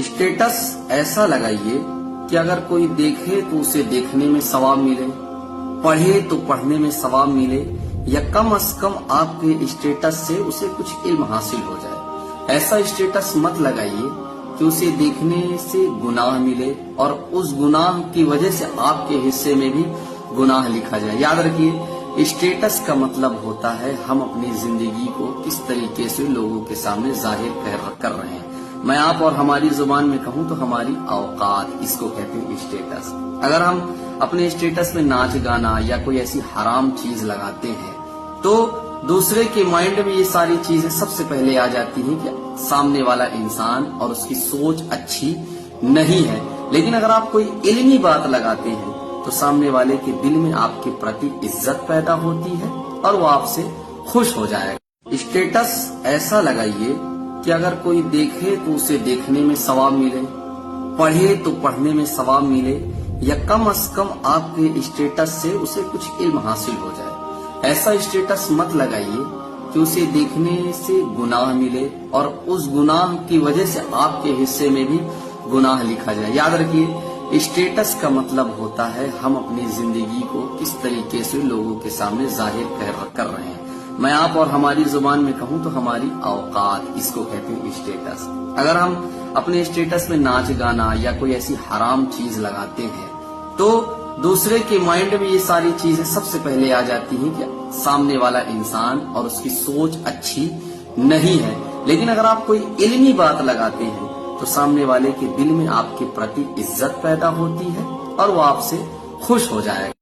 Status ऐसा लगाइए कि अगर कोई देखे तो उसे देखने में सवाब मिले, पढ़े तो पढ़ने में सवाब मिले, या कम से कम आपके स्टेटस से उसे कुछ इल्म हासिल हो जाए। ऐसा स्टेटस मत लगाइए कि उसे देखने से गुनाह मिले और उस गुनाह की वजह से आपके हिस्से में भी गुनाह लिखा जाए। याद रखिए, स्टेटस का मतलब होता है हम अपनी जिंदगी को किस तरीके से लोगों के सामने जाहिर कर रहे हैं। मैं आप और हमारी जुबान में कहूँ तो हमारी औकात, इसको कहते हैं स्टेटस। अगर हम अपने स्टेटस में नाच गाना या कोई ऐसी हराम चीज लगाते हैं तो दूसरे के माइंड में ये सारी चीजें सबसे पहले आ जाती हैं कि सामने वाला इंसान और उसकी सोच अच्छी नहीं है। लेकिन अगर आप कोई इल्मी बात लगाते हैं तो सामने वाले के दिल में आपके प्रति इज्जत पैदा होती है और वो आपसे खुश हो जाएगा। स्टेटस ऐसा लगाइए कि अगर कोई देखे तो उसे देखने में सवाब मिले, पढ़े तो पढ़ने में सवाब मिले, या कम से कम आपके स्टेटस से उसे कुछ इल्म हासिल हो जाए। ऐसा स्टेटस मत लगाइए कि उसे देखने से गुनाह मिले और उस गुनाह की वजह से आपके हिस्से में भी गुनाह लिखा जाए। याद रखिए, स्टेटस का मतलब होता है हम अपनी जिंदगी को किस तरीके से लोगों के सामने जाहिर कर रहे हैं। मैं आप और हमारी जुबान में कहूँ तो हमारी औकात, इसको कहते हैं स्टेटस। अगर हम अपने स्टेटस में नाच गाना या कोई ऐसी हराम चीज लगाते हैं तो दूसरे के माइंड में ये सारी चीजें सबसे पहले आ जाती हैं कि सामने वाला इंसान और उसकी सोच अच्छी नहीं है। लेकिन अगर आप कोई इल्मी बात लगाते हैं तो सामने वाले के दिल में आपके प्रति इज्जत पैदा होती है और वो आपसे खुश हो जाएगा।